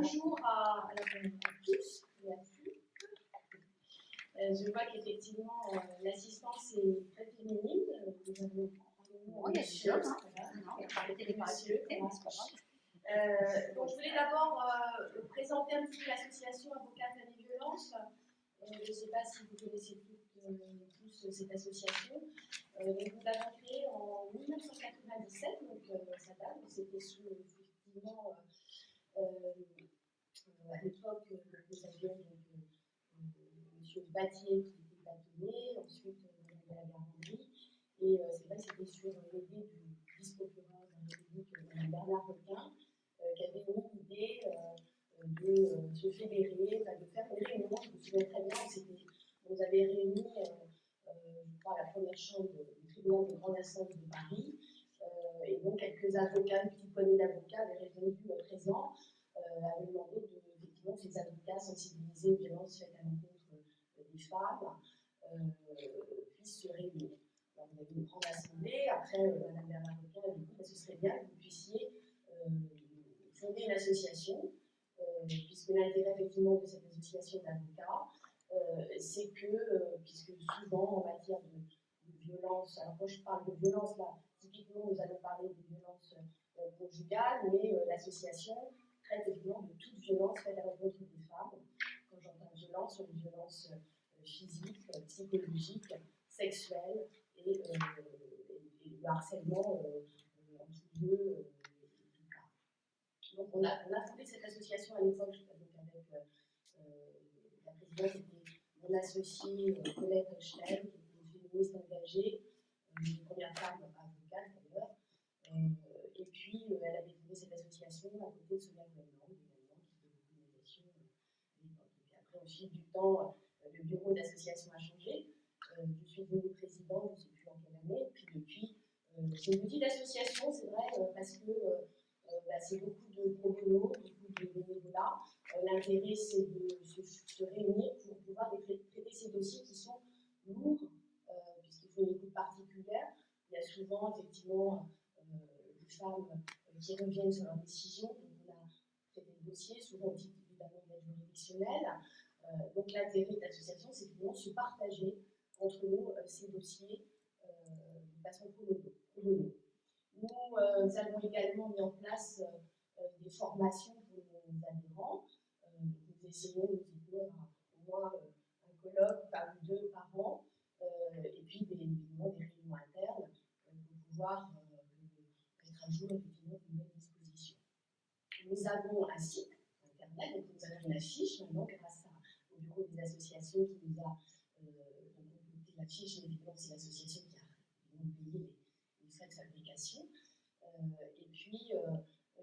Bonjour à tous et à toutes. Je vois qu'effectivement l'assistance est très féminine. Nous avons bien sûr. Donc je voulais d'abord présenter un petit peu l'association Avocats Femmes et Violences. Je ne sais pas si vous connaissez tous cette association. Donc nous l'avons créée en 1997, donc ça date. C'était sous effectivement à l'époque, nous avions M. Battier qui était bâtonnier, ensuite on avait la garderie, et c'est vrai que c'était sur l'idée du vice-procureur de la République, Bernard Requin, qui avait eu l'idée de se fédérer, de faire une réunion. Je me souviens très bien, on nous avait réunis, je crois, à la première chambre du tribunal des grandes instances de Paris, et donc quelques avocats, une petite poignée d'avocats avaient répondu présents. Avait demandé effectivement que les avocats sensibilisés aux violences faites à l'encontre des femmes puissent se réunir. Alors, on avait une grande assemblée. Après, Mme Bernard Requin avait dit que ce serait bien que vous puissiez fonder une association, puisque l'intérêt effectivement de cette association d'avocats, c'est que, puisque souvent en matière de violence, alors quand je parle de violence, là, typiquement nous allons parler de violence conjugale, mais l'association traite évidemment de toute violence faite à l'encontre des femmes. Quand j'entends violence, sur les violences physiques, psychologiques, sexuelles et le harcèlement en tout lieu. Donc on a fondé cette association à l'époque avec la présidente était mon associée Colette Schnell, qui était une féministe engagée, une première femme avocate d'ailleurs. Et puis, elle avait fondé cette association à côté de Sonia Cohen-Lang, également, qui faisait beaucoup de médiation à l'époque. Et puis après, au fil du temps, le bureau d'association a changé. Je suis devenue présidente, je ne sais plus en quelle année. Puis depuis, c'est une petite association, c'est vrai, parce que c'est beaucoup de pro bono, beaucoup de bénévolat. L'intérêt, c'est de se réunir pour pouvoir traiter ces dossiers qui sont lourds, puisqu'il faut une écoute particulière. Il y a souvent, effectivement, des femmes qui reviennent sur leurs décisions. Donc, on a traité le dossier, souvent au titre évidemment de l'aide juridictionnelle. Donc, l'intérêt de l'association, c'est de se partager entre nous ces dossiers de façon pro bono. Nous avons également mis en place des formations pour nos adhérents. Nous essayons de tenir au moins un colloque, enfin 2 par an, et puis évidemment des réunions internes pour pouvoir mettre à jour effectivement de nouvelles dispositions. Nous avons un site internet, donc nous avons une affiche maintenant grâce au bureau des associations qui nous a complété l'affiche, mais évidemment c'est l'association qui a payé les frais de fabrication. Et puis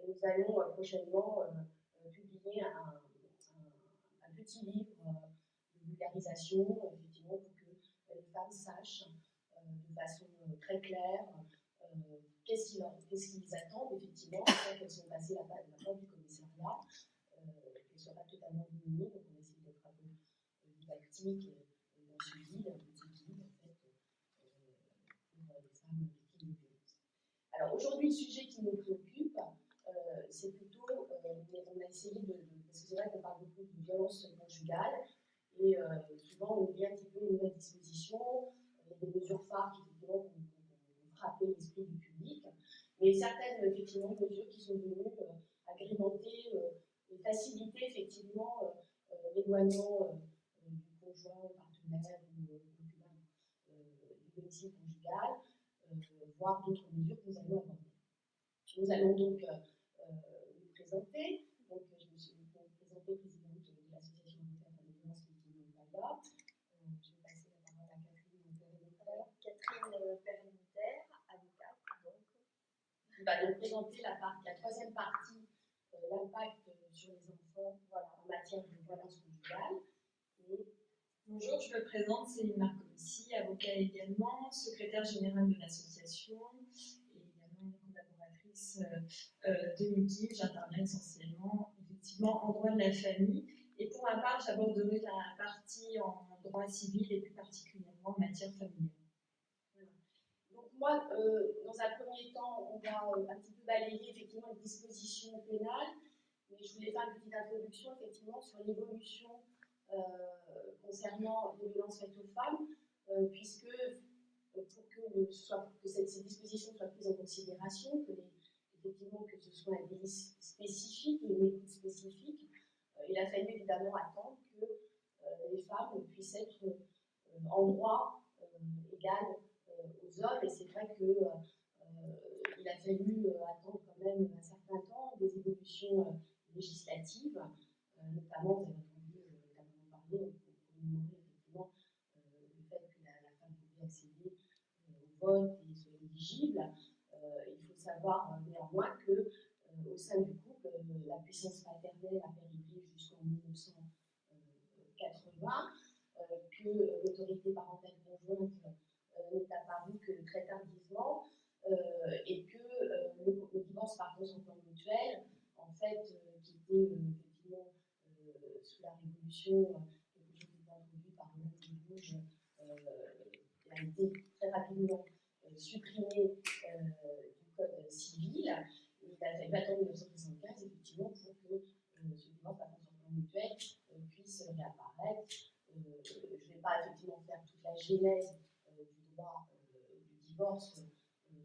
nous allons prochainement publier un petit livre de vulgarisation, effectivement, pour que les femmes sachent de façon très claire qu'est-ce qui les attend, effectivement, quand elles sont passées la porte du commissariat, qu'elles ne soient pas totalement démunies. Donc, on essaie d'être un peu didactique dans ce guide, un petit guide, en fait, pour les femmes victimes de violences. Alors, aujourd'hui, le sujet qui nous préoccupe, c'est plutôt, on a essayé parce que c'est vrai qu'on parle beaucoup de violence conjugale, et souvent on oublie un petit peu les nouvelles dispositions, il y a des mesures phares qui, effectivement, ont frappé l'esprit du public, mais certaines, effectivement, mesures qui sont venues agrémenter et faciliter, effectivement, l'éloignement du conjoint, partenaire ou concubin du domicile conjugal, voire d'autres mesures que nous allons aborder. Nous allons donc nous présenter. Donc, je me suis présentée présidente de l'association Avocats Femmes et Violences Victimes de Valda. Je vais passer la parole à Catherine Perrin-Notaire. Catherine Perrin-Notaire, avocate, donc. Qui va donc présenter la troisième partie, l'impact sur les enfants en matière de violence conjugale. Bonjour, je me présente, Céline Marcovici, avocat également, secrétaire générale de l'association et également collaboratrice de MUGIF. J'interviens essentiellement effectivement en droit de la famille et pour ma part, j'aborderai la partie en droit civil et plus particulièrement en matière familiale. Voilà. Donc moi, dans un premier temps, on va un petit peu balayer effectivement les dispositions pénales, mais je voulais faire une petite introduction effectivement sur l'évolution concernant les violences faites aux femmes, puisque pour que ces dispositions soient prises en considération, effectivement que ce soit un délit spécifique, une écoute spécifique, il a fallu évidemment attendre que les femmes puissent être en droit égal aux hommes, et c'est vrai qu'il a fallu attendre quand même un certain temps des évolutions législatives, notamment, vous avez entendu notamment parler, pour commémorer effectivement le fait que la femme pouvait accéder au vote et soit éligible. Il faut savoir néanmoins que au sein du couple, la puissance paternelle a perduré jusqu'en 1980, que l'autorité parentale conjointe n'est apparue que très tardivement, et que le divorce par consentement mutuel, en fait, qui était effectivement sous la Révolution, quelque chose qui était introduit par le Rouge, a été très rapidement supprimé du Code civil. Il a fallu attendre 1975, effectivement, pour que ce divorce par consentement mutuel puisse réapparaître. Je ne vais pas effectivement faire toute la genèse du droit du divorce,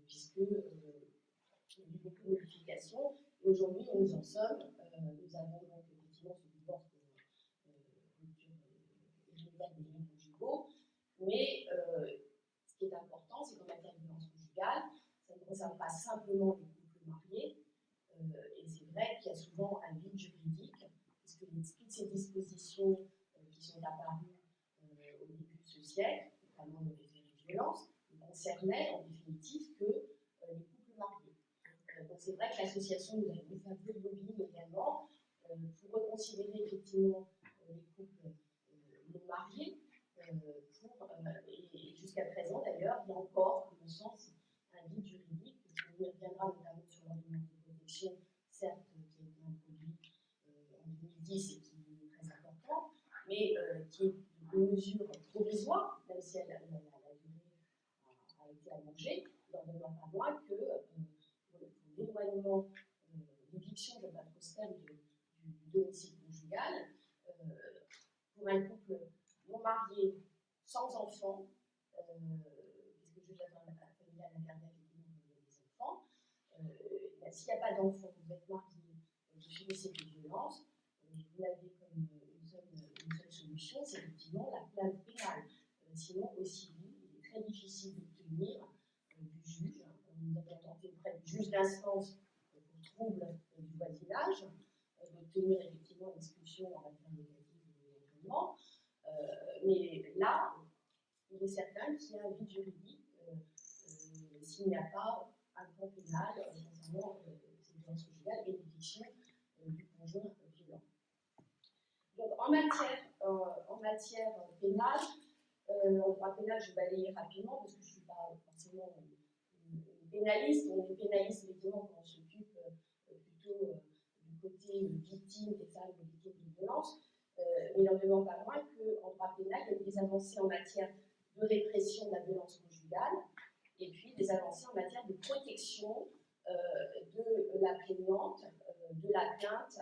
puisque il y a eu beaucoup de modifications. Et aujourd'hui, nous en sommes. Nous avons donc effectivement ce divorce pour rupture irrégulière des liens conjugaux. Mais ce qui est important, c'est qu'en matière de violence conjugale, ça ne concerne pas simplement les couples mariés. Et c'est vrai qu'il y a souvent un vide juridique, puisque toutes ces dispositions qui sont apparues au début de ce siècle, notamment le référé de violence, ne concernaient en définitive que les couples mariés. Donc c'est vrai que l'association nous a fait un peu de lobbying également pour reconsidérer effectivement les couples non mariés. Et jusqu'à présent d'ailleurs, il y a encore, à mon sens, un vide juridique. On y reviendra notamment sur l'ordonnance de protection, certes, qui a été introduit en 2010 et qui est très important, mais qui est une mesure provisoire, même si la durée a été allongée. Il n'en demeure pas moins que pour l'éloignement, l'éviction, je ne vais pas trop ce terme, du domicile conjugal, pour un couple non marié, sans enfants, puisque le juge d'affaires familiales a gardé effectivement des enfants. S'il n'y a pas d'enfants, vous êtes marié, vous subissez des violences, vous n'avez comme une seule solution, c'est effectivement la plainte pénale. Sinon, au civil, il est très difficile d'obtenir du juge. Nous avons tenté auprès du juge d'instance pour trouble du voisinage, d'obtenir effectivement l'expulsion en matière négative éventuellement. Mais là, il est certain qu'il y a un vide juridique s'il n'y a pas un plan pénal concernant ces violences conjugales et l'éviction du conjoint violent. Donc, en matière pénale, en droit pénal, je vais balayer rapidement parce que je ne suis pas forcément une pénaliste. On est pénaliste effectivement quand on s'occupe plutôt du côté victime des femmes victimes de violences. Mais il n'en demeure pas moins qu'en droit pénal, il y a eu des avancées en matière de répression de la violence conjugale et puis des avancées en matière de protection de la plaignante, de la plainte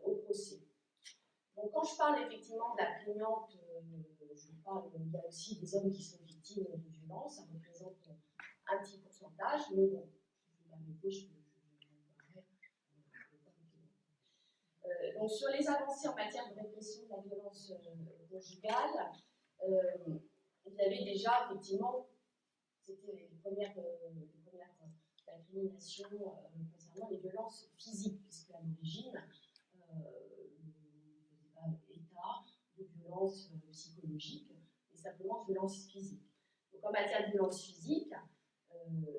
au procès. Donc quand je parle effectivement de la plaignante, il y a aussi des hommes qui sont victimes de violences, ça représente un petit pourcentage, mais bon, si vous permettez, je donc sur les avancées en matière de répression de la violence conjugale, il y avait déjà effectivement, c'était les premières incriminations concernant les violences physiques, puisque à l'origine, on ne faisait pas état de violences psychologiques, mais simplement de violences physiques. Donc en matière de violence physique,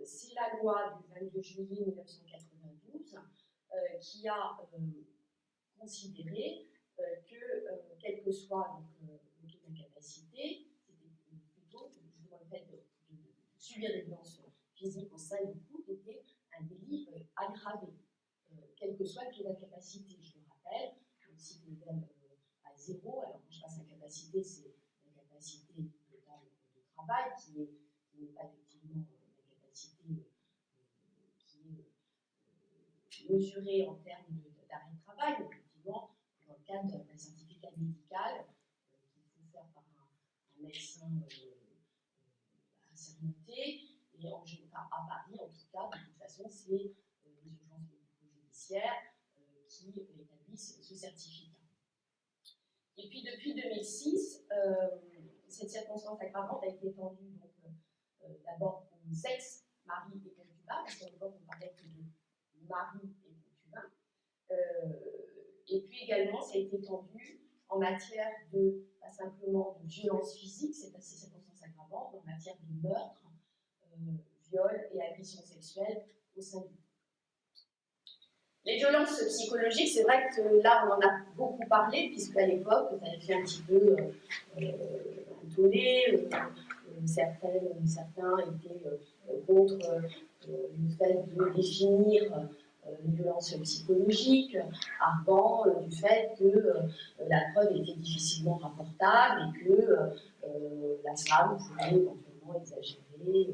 c'est la loi du 22 juillet 1992 qui a considéré que, quel que soit le taux d'incapacité, c'était plutôt justement le fait de subir des violences physiques au sein du couple était un délit aggravé, quel que soit le taux d'incapacité. Je le rappelle, si vous êtes à 0, alors quand je passe incapacité, c'est l'incapacité totale de travail qui n'est pas effectivement l'incapacité qui est mesurée en termes d'arrêt de travail, médecin assermenté, et à Paris, en tout cas, de toute façon, c'est les urgences médico-judiciaires qui établissent ce certificat. Et puis, depuis 2006, cette circonstance aggravante a été étendue d'abord aux ex-maris et concubins, parce qu'à l'époque, on parlait que de mari et concubins. Et puis également, ça a été étendu en matière de, pas simplement de violence physique, c'est assez circonstance aggravante, en matière de meurtre, viol et agression sexuelle au sein du couple. Les violences psychologiques, c'est vrai que là, on en a beaucoup parlé, puisqu'à l'époque, ça avait fait un petit peu tollé. Certains étaient contre le fait de définir les violences psychologiques, arguant du fait que la preuve était difficilement rapportable et que la femme pouvait éventuellement exagérer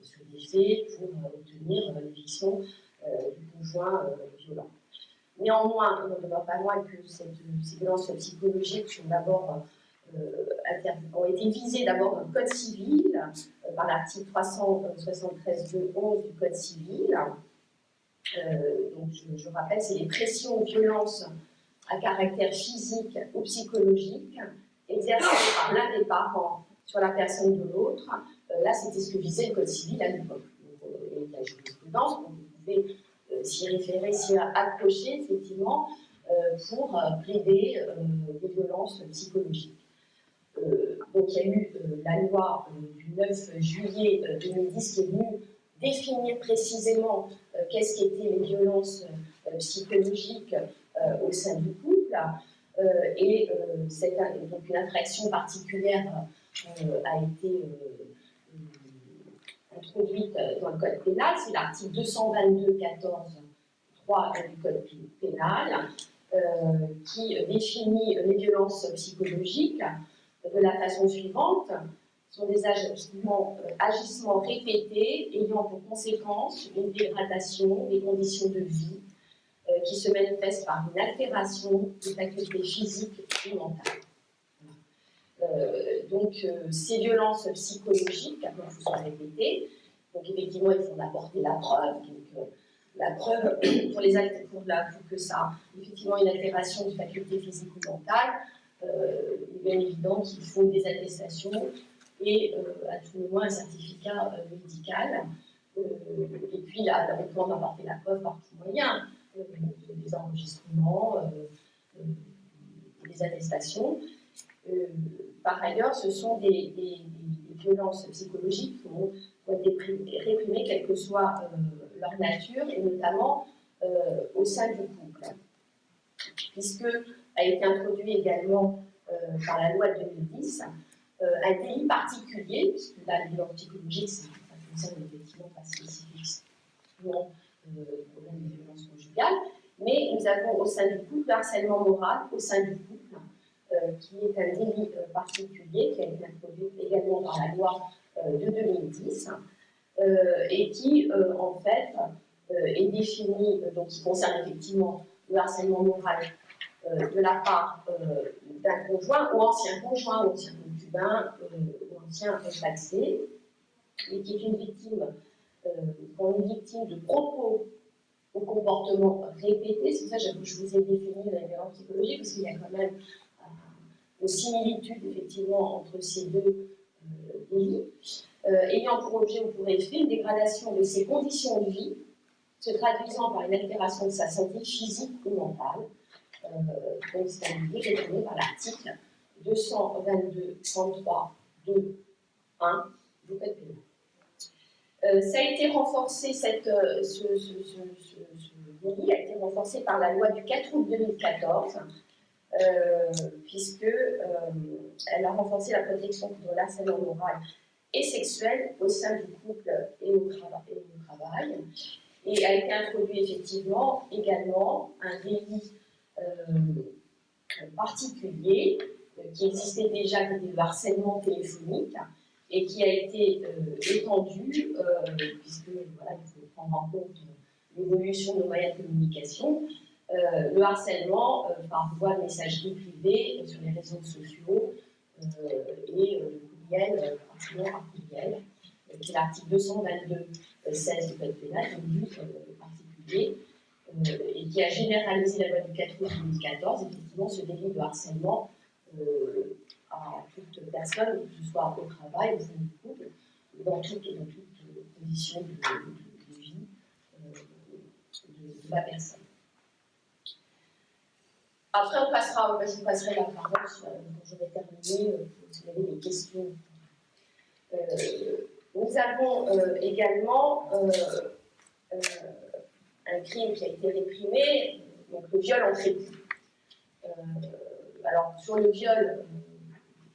sur des faits pour obtenir l'éviction du conjoint violent. Néanmoins, on ne va pas loin que ces violences psychologiques sont d'abord ont été visées d'abord dans le Code civil, par l'article 373.2.11 du Code civil. Donc, je rappelle, c'est les pressions ou violences à caractère physique ou psychologique exercées par l'un des parents sur la personne de l'autre. Là, c'était ce que visait le Code civil à l'époque. Et la jurisprudence, vous pouvez s'y référer, s'y accrocher, effectivement, pour plaider des violences psychologiques. Donc il y a eu la loi du 9 juillet 2010 qui est venue définir précisément qu'est-ce qu'étaient les violences psychologiques au sein du couple. Et donc une infraction particulière a été introduite dans le Code pénal, c'est l'article 222.14.3 du Code pénal, qui définit les violences psychologiques de la façon suivante. Ce sont des agissements répétés ayant pour conséquence une dégradation des conditions de vie qui se manifestent par une altération des facultés physiques et mentales. Donc, ces violences psychologiques, comme vous sont répétées, donc effectivement, il faut apporter la preuve. Donc, la preuve pour que ça, effectivement, une altération des facultés physiques ou mentales, il est bien évident qu'il faut des attestations et à tout le moins un certificat médical. Et puis là, on peut en apporter la preuve par tout moyen, des enregistrements, des attestations. Par ailleurs, ce sont des violences psychologiques qui ont été réprimées, quelle que soit leur nature, et notamment au sein du couple. Puisque a été introduit également par la loi de 2010 un délit particulier, puisque la violence psychologique, ça concerne effectivement pas spécifiquement le problème des violences conjugales, mais nous avons au sein du couple le harcèlement moral au sein du couple, qui est un délit particulier, qui a été introduit également par la loi de 2010, et qui, en fait, est défini, donc qui concerne effectivement le harcèlement moral de la part d'un conjoint ou ancien conjoint, ou ancien concubin, ou ancien pacsé, et qui est une victime, de propos ou comportements répétés. C'est pour ça que je vous ai défini la violence psychologique, parce qu'il y a quand même une similitude, effectivement, entre ces deux délits, ayant pour objet ou pour effet une dégradation de ses conditions de vie, se traduisant par une altération de sa santé physique ou mentale. Donc c'est un délit réprimé par l'article 222.33.2.1 du Code pénal. Ça a été renforcé, ce délit a été renforcé par la loi du 4 août 2014, puisqu'elle a renforcé la protection contre l'harcèlement moral et sexuel au sein du couple et au travail. Et a été introduit effectivement également un délit particulier qui existait déjà, qui était le harcèlement téléphonique, et qui a été étendu, puisque voilà, il faut prendre en compte l'évolution de nos moyens de communication, le harcèlement par voie de messagerie privée sur les réseaux sociaux, et le pluriel, particulièrement par pluriel, qui est l'article 222-16 du Code pénal, donc du particulier, et qui a généralisé la loi du 4 août 2014, effectivement, ce délit de harcèlement à toute personne, que ce soit au travail, au sein du couple, dans toute condition de vie de la personne. Après, on passerait la parole quand j'aurai terminé, si vous avez des questions. Nous avons également un crime qui a été réprimé, donc le viol entre époux. Alors, sur le viol,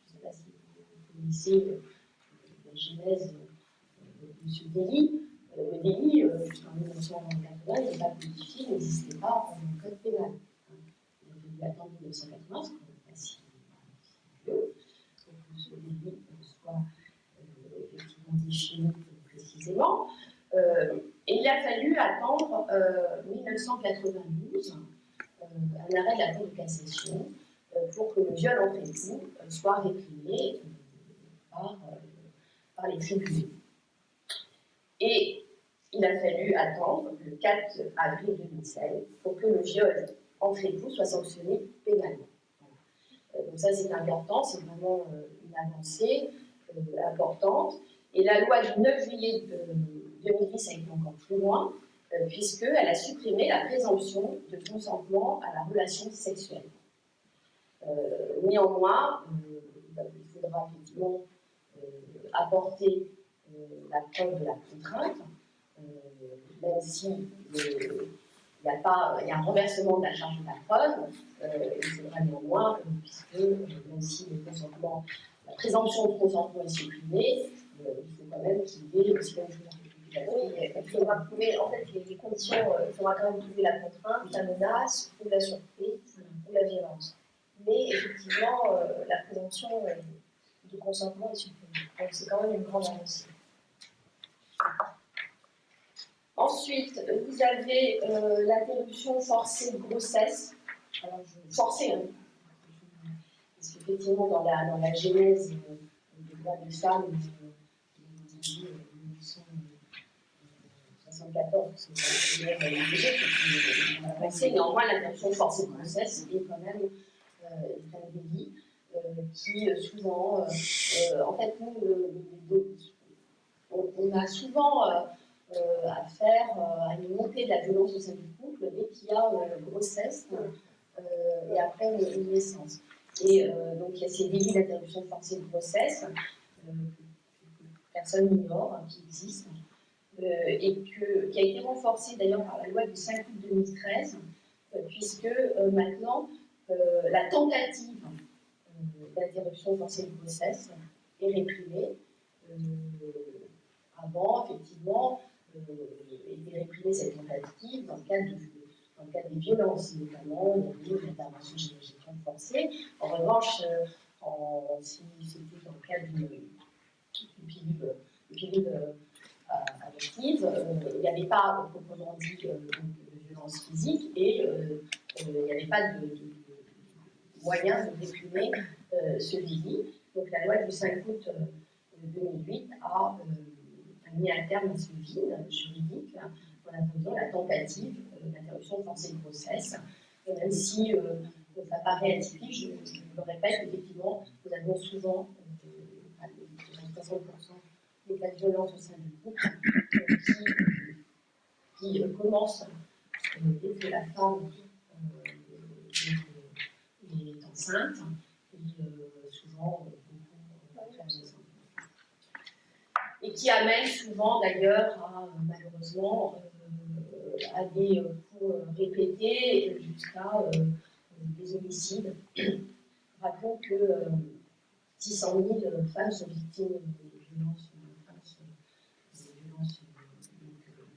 je ne sais pas si vous connaissez la genèse de ce délit. Le délit, en 1980, il n'est pas codifié, il n'existait pas dans le code pénal. Il a fallu attendre 1980, ce qui n'est pas si vieux, pour que ce délit soit effectivement défini précisément. Et il a fallu attendre 1992, un arrêt de la Cour de cassation, pour que le viol entre époux soit réprimé par les tribunaux. Et il a fallu attendre le 4 avril 2016 pour que le viol entre époux soit sanctionné pénalement. Donc ça, c'est important, c'est vraiment une avancée importante. Et la loi du 9 juillet 2010 a été encore plus loin, puisqu'elle a supprimé la présomption de consentement à la relation sexuelle. Néanmoins, il faudra effectivement apporter la preuve de la contrainte, même si il y a un renversement de la charge de la preuve, il faudra néanmoins, puisque même si la présomption de consentement est supprimée, il faut quand même qu'il y ait aussi quelque chose il faudra prouver, en fait, les conditions, il faudra quand même prouver la contrainte, la menace, ou la surprise, ou la violence. Mais effectivement, la présomption de consentement est supprimée. Donc c'est quand même une grande avancée. Ensuite, vous avez l'interruption forcée de grossesse. Alors, forcée, hein. Parce qu'effectivement, dans la genèse des droits des femmes, 1974, c'est néanmoins l'interruption forcée de grossesse est quand même un délit qui souvent, en fait, nous, on a souvent affaire à une montée de la violence au sein du couple dès qu'il y a grossesse et après une naissance. Et donc il y a ces délits d'interruption forcée de grossesse que personne n'ignore, qui existent, et qui a été renforcé d'ailleurs par la loi du 5 août 2013, puisque maintenant la tentative d'interruption forcée de grossesse est réprimée. Avant, effectivement, était réprimée cette tentative dans le cadre des violences, notamment il y avait une intervention gynécologique forcée. En revanche, si c'était dans le cadre d'une pilule abortive, il n'y avait pas, proprement dit, de violence physique et il n'y avait pas de moyen de réprimer ce délit. Donc la loi du 5 août 2008 a mis un terme à ce vide juridique en imposant la tentative d'interruption forcée de grossesse. Même si ça paraît atypique, je le répète, effectivement, nous avons souvent 60% des cas de violence au sein du couple qui commencent dès que la femme est enceinte et souvent et qui amène souvent d'ailleurs malheureusement à des coups répétés jusqu'à des homicides. Rappelons que 600 000 femmes sont victimes de violences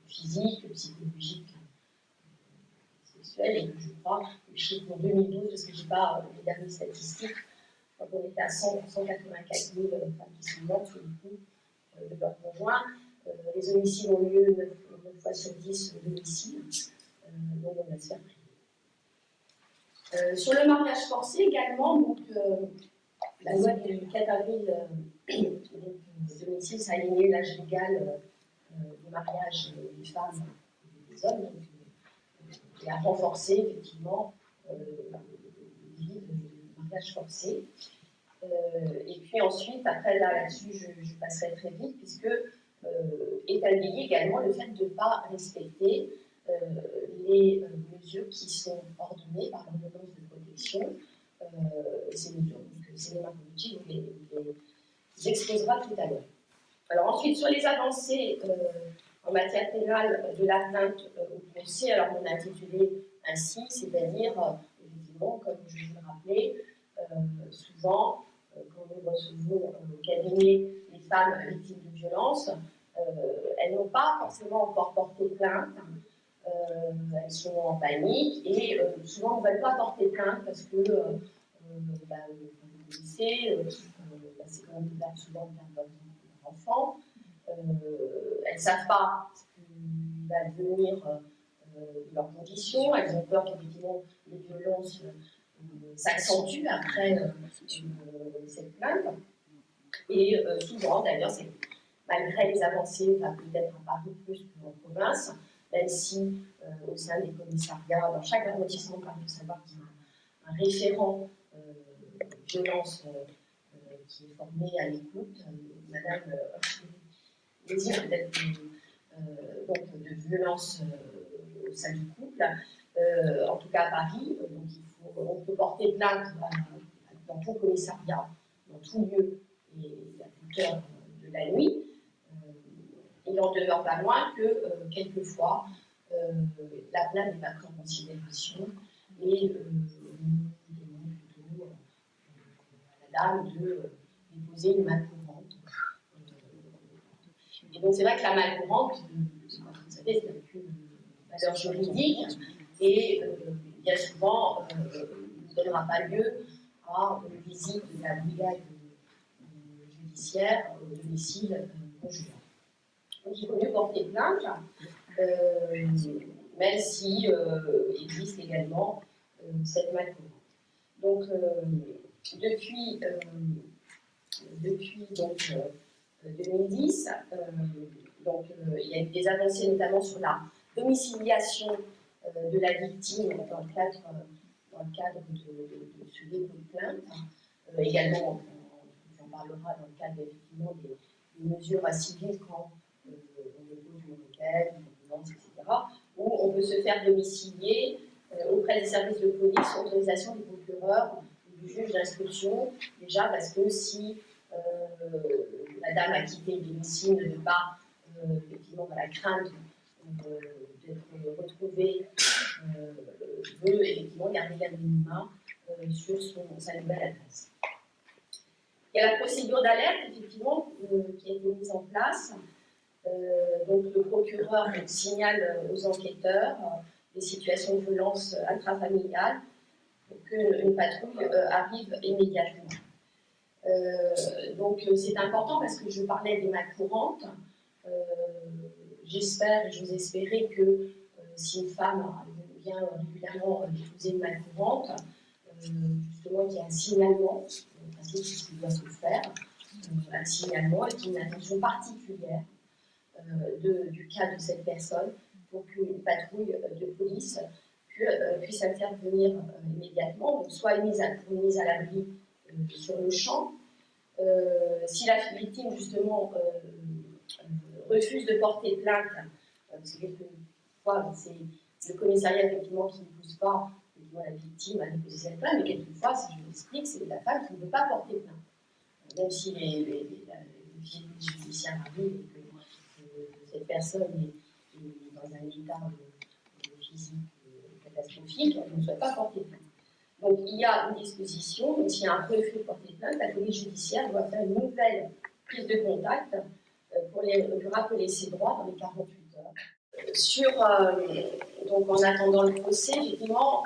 physiques, psychologiques, sexuelles, et que je crois, le chiffre en 2012, parce que je n'ai pas les dernières statistiques, quand on était à 184 000 femmes qui sont mortes sous le coup de leur conjoint. Les homicides ont lieu 9 fois sur 10 d'homicides, donc on va se faire priver. Sur le mariage forcé également, donc, La loi du 4 avril 2006 a aligné l'âge légal du mariage des femmes et des hommes, et a renforcé effectivement l'idée de mariage forcé. Et puis ensuite, après là-dessus, je passerai très vite, puisque est aligné également le fait de ne pas respecter les mesures qui sont ordonnées par l'ordonnance de protection. Ces mesures, donc Selena Bonucci vous les exposera tout à l'heure. Alors ensuite, sur les avancées en matière pénale de l'atteinte au procès, alors on a intitulé ainsi, c'est-à-dire, évidemment, comme je vous le rappelais, souvent, quand nous recevons au cabinet les femmes victimes de violences, elles n'ont pas forcément encore porté plainte, elles sont en panique et souvent on ne va pas porter plainte parce que vous connaissez, c'est quand même souvent de perdre leur enfant. Elles ne savent pas ce qui va devenir de leurs conditions, elles ont peur qu'effectivement les violences s'accentuent après cette plainte. Et souvent, d'ailleurs, c'est malgré les avancées, peut-être à Paris plus qu'en province, même si au sein des commissariats, dans chaque arrondissement, il faut savoir qu'il y a un référent violence qui est formé à l'écoute, Madame désir peut-être donc de violence au sein du couple, en tout cas à Paris, donc on peut porter plainte dans tout commissariat, dans tout lieu et à toute heure de la nuit. Il n'en demeure pas moins que quelquefois la plainte n'est pas prise en considération et nous demandons plutôt à la dame de déposer une main courante. Et donc c'est vrai que la main courante, vous savez, c'est une valeur juridique et bien souvent ne donnera pas lieu à une visite de la brigade judiciaire au domicile conjugal. Donc il vaut mieux porter plainte, même si existe également cette main courante. Donc depuis donc, 2010, il y a eu des avancées notamment sur la domiciliation de la victime dans le cadre de ce dépôt de plainte. Également, on en parlera dans le cadre effectivement des mesures civiles quand on dépose une requête, une ordonnance, etc., où on peut se faire domicilier auprès des services de police sur autorisation du procureur ou du juge d'instruction, déjà parce que si la dame a quitté le domicile de ne pas, effectivement, dans la crainte d'être retrouvée, veut effectivement garder l'anonymat sur sa nouvelle adresse. Il y a la procédure d'alerte, effectivement, qui a été mise en place. Donc le procureur signale aux enquêteurs des situations de violence intrafamiliale pour qu'une patrouille arrive immédiatement. Donc c'est important parce que je parlais des mains courantes. J'espère et j'ose espérer que si une femme vient régulièrement déposer une main courante, justement qu'il y a un signalement, c'est ce qui doit se faire, un signalement et qu'il y ait une attention particulière du cas de cette personne pour qu'une patrouille de police puisse intervenir immédiatement, donc soit une mise à l'abri sur le champ. Si la victime, justement, refuse de porter plainte, parce que quelquefois, c'est le commissariat, effectivement, qui ne pousse pas la victime à déposer cette plainte, mais quelquefois, si je l'explique, c'est la femme qui ne veut pas porter plainte. Même si les judiciaires arrivent et que cette personne est dans un état physique catastrophique, elle ne souhaite pas porter plainte. Donc il y a une disposition, donc s'il y a un refus de porter plainte, la police judiciaire doit faire une nouvelle prise de contact pour lui rappeler ses droits dans les 48 heures. Donc en attendant le procès, effectivement,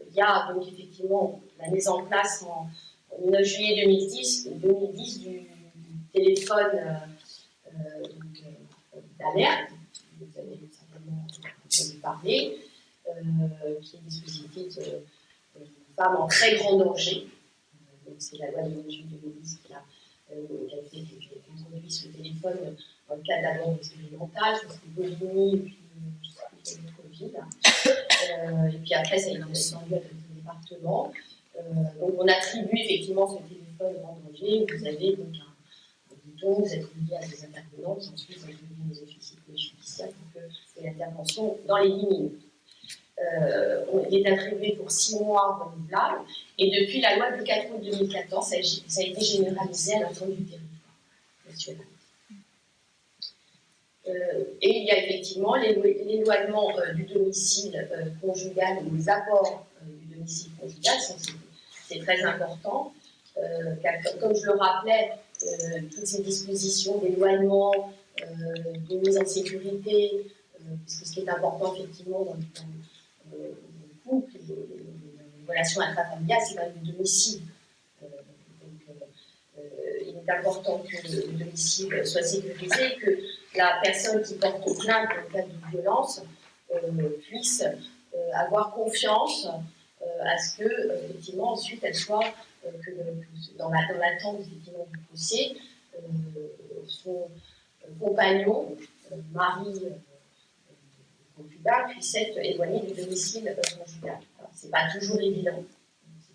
il y a donc effectivement la mise en place en 9 juillet 2010 du téléphone d'alerte, vous avez certainement entendu parler, qui est un dispositif femmes en très grand danger, c'est la loi de 2010 qui a introduit ce téléphone dans le cadre d'abord expérimental, je pense que Bovigny, et puis Covid. Et puis après, ça a été étendu à d'autres départements. Donc on attribue effectivement ce téléphone en danger. Vous avez donc un bouton, vous êtes lié à des intervenants qui ensuite vont devenir des officiers judiciaires pour que l'intervention dans les 10 minutes. Il est attribué pour 6 mois renouvelables, et depuis la loi du 4 août 2014, ça a été généralisé à l'ensemble du territoire national. Et il y a effectivement l'éloignement du domicile conjugal ou les apports du domicile conjugal, c'est très important, car comme je le rappelais, toutes ces dispositions d'éloignement, de mise en sécurité, puisque ce qui est important effectivement dans le couple, les relations intrafamiliales, c'est quand même le domicile. Il est important que le domicile soit sécurisé, que la personne qui porte plainte dans le cas de violence puisse avoir confiance à ce que, effectivement, ensuite, elle soit, dans l'attente effectivement du procès, son compagnon, mari, concubin, puisse être éloigné du domicile conjugal. Ce n'est pas toujours évident.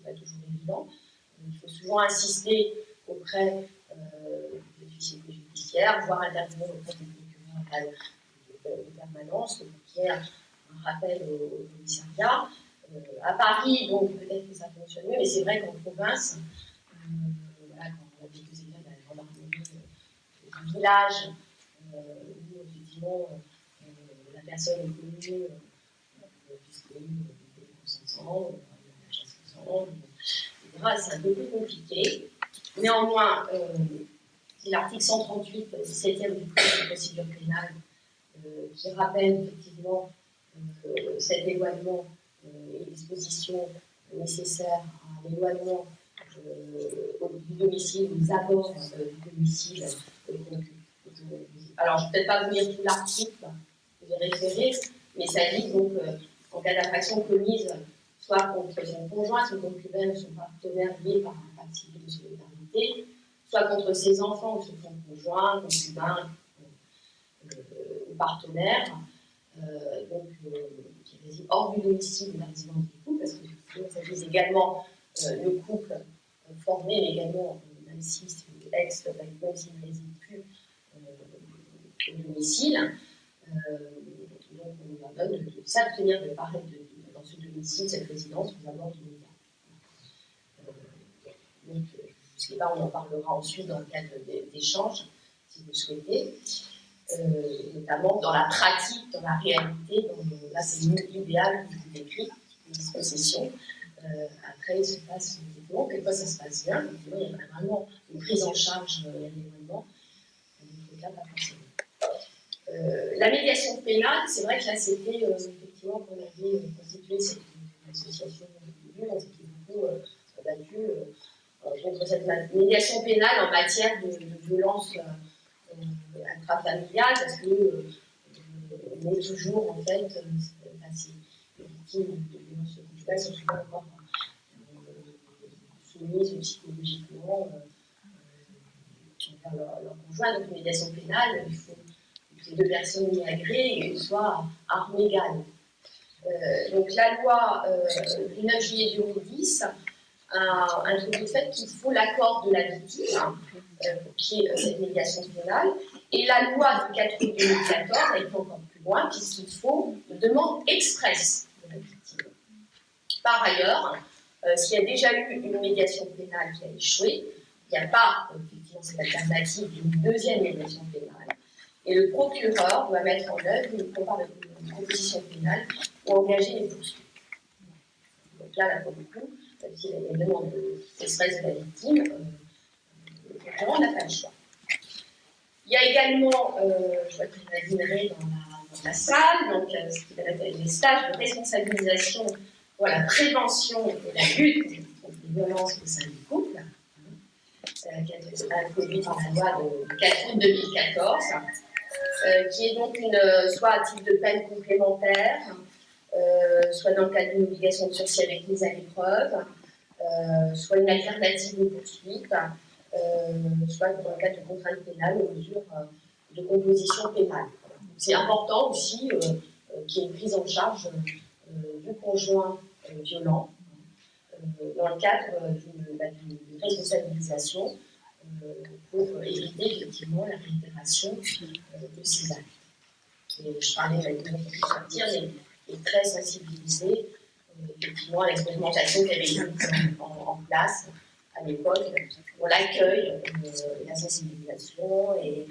Il faut souvent insister auprès des officiers judiciaires, voire intervenir auprès du procureur de permanence, pour qu'il y ait un rappel au commissariat. À Paris, donc peut-être que ça fonctionne mieux, mais c'est vrai qu'en province, voilà, quand on a quelques exemples de la gendarmerie du village, où effectivement la personne est connue, disponible, consentante, la chasse consentante, etc. C'est un peu plus compliqué. Néanmoins, c'est l'article 138, 17e du Code de procédure pénale, qui rappelle effectivement cet éloignement et les dispositions nécessaires à l'éloignement du domicile, aux abords du domicile. Alors, je ne vais peut-être pas vous lire tout l'article, je vais référer, mais ça dit donc en cas d'infraction commise soit contre son conjoint, son concubin ou son partenaire lié par un pacte civil de solidarité, soit contre ses enfants ou son conjoint, concubin ou partenaire, qui réside hors du domicile de la résidence du couple, parce que ça vise également le couple formé, mais également, même si c'est ex, même s'il ne réside plus au domicile. Donc on leur donne de s'abstenir de paraître dans ce domicile, cette résidence, aux abords du média. Donc, je ne sais pas, on en parlera ensuite dans le cadre d'échanges, si vous le souhaitez. Notamment dans la pratique, dans la réalité, là c'est l'idéal que je vous décris, une dispossession. Après, il se passe effectivement, quelquefois ça se passe bien, effectivement, il y a vraiment une prise en charge et un éloignement, dans d'autres cas, pas forcément. La médiation pénale, c'est vrai que là c'était effectivement qu'on avait constitué cette association de on s'était beaucoup battu contre cette médiation pénale en matière de violence intrafamiliale, parce que on est toujours en fait, les victimes de violences conjugales sont souvent encore soumises psychologiquement envers leur conjoint. Donc, une médiation pénale, il faut que les deux personnes y agréent soient à armes égales. Donc, la loi du 9 juillet 2010 a introduit le fait qu'il faut l'accord de la victime, qui est cette médiation pénale, et la loi du 4 août 2014 a été encore plus loin, puisqu'il faut une demande expresse de la victime. Par ailleurs, s'il y a déjà eu une médiation pénale qui a échoué, il n'y a pas effectivement cette alternative d'une deuxième médiation pénale, et le procureur doit mettre en œuvre une proposition pénale pour engager les poursuites. Donc là, pour le coup, s'il y a une demande expresse de la victime, le procureur n'a pas le choix. Il y a également, je vois qu'il y a Minerai dans la salle, donc ce qui appelle les stages de responsabilisation pour la prévention et la lutte contre les violences au sein du couple, qui a été introduite par la loi du 4 août 2014, qui est donc soit à titre de peine complémentaire, soit dans le cadre d'une obligation de sursis avec mise à l'épreuve, soit une alternative aux poursuites, soit dans le cadre de contraintes pénales ou mesures de composition pénale. C'est important aussi qu'il y ait une prise en charge du conjoint violent dans le cadre d'une responsabilisation pour éviter effectivement la réitération de ces actes. Et je parlais avec le qui sortir, mais est très sensibilisé effectivement à l'expérimentation qui avait été mise en place à l'époque, pour l'accueil, la sensibilisation et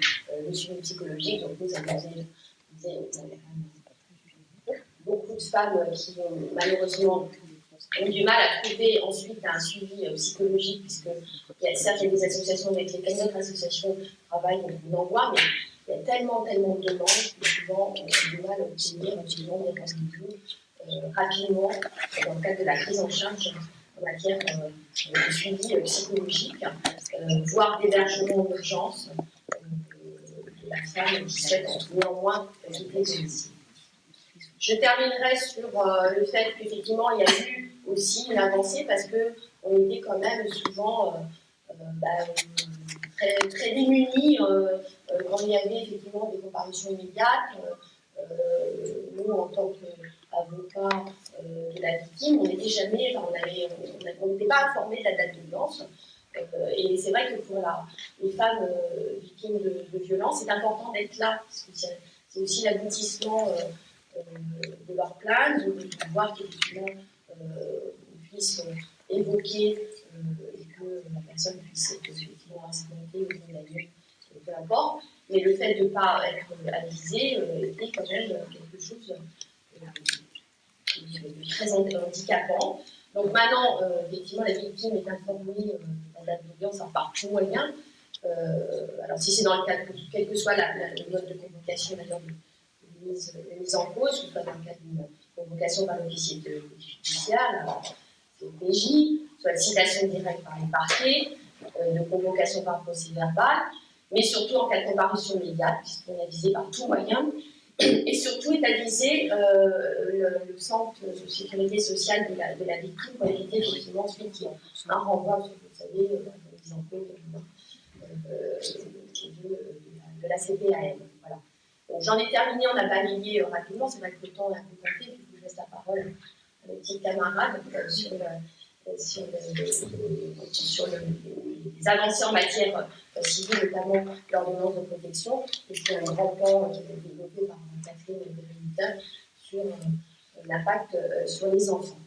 le suivi psychologique. Donc vous avez beaucoup de femmes qui malheureusement ont du mal à trouver ensuite un suivi psychologique, puisque certes il y a des associations avec lesquelles notre association travaille, donc on en voit, mais il y a tellement de demandes que souvent on a du mal à obtenir des rendez-vous rapidement dans le cadre de la prise en charge en matière de suivi psychologique, voire d'hébergement d'urgence de la femme qui souhaite néanmoins quitter le domicile. Je terminerai sur le fait qu'effectivement il y a eu aussi une avancée parce qu'on était quand même souvent très démunis quand il y avait effectivement des comparutions immédiates. Nous, en tant qu'avocats de la victime, on n'était jamais, on n'était pas informés de la date d'audience. Et c'est vrai que pour les femmes victimes de violences, c'est important d'être là, parce que c'est aussi l'aboutissement de leur plainte, de pouvoir qu'effectivement on puisse évoquer et que la personne puisse être effectivement assaisonnée ou condamnée, peu importe. Mais le fait de ne pas être avisé était quand même quelque chose de très handicapant. Donc maintenant, effectivement, la victime est informée de la date d'audience par tout moyen. Alors si c'est dans le cadre, quelle que soit le mode de convocation d'ailleurs de mise en cause, que ce soit dans le cadre d'une convocation par l'officier judiciaire, PJ, soit de citation directe par les parquets, de convocation par procès verbal, mais surtout en cas de comparution immédiate, puisqu'on est visé par tout moyen, et surtout est avisé le centre de sécurité sociale de la victime pour éviter effectivement ensuite qu'il y ait un renvoi, vous savez, la mise en cause de la CPAM. Voilà. J'en ai terminé, on a balayé rapidement, c'est vrai que le temps est un peu compté, puis je laisse la parole à mes petites camarades sur les avancées en matière civile, notamment l'ordonnance de protection, et puis un grand pan qui a été développé par Catherine et Bérénice sur l'impact sur les enfants.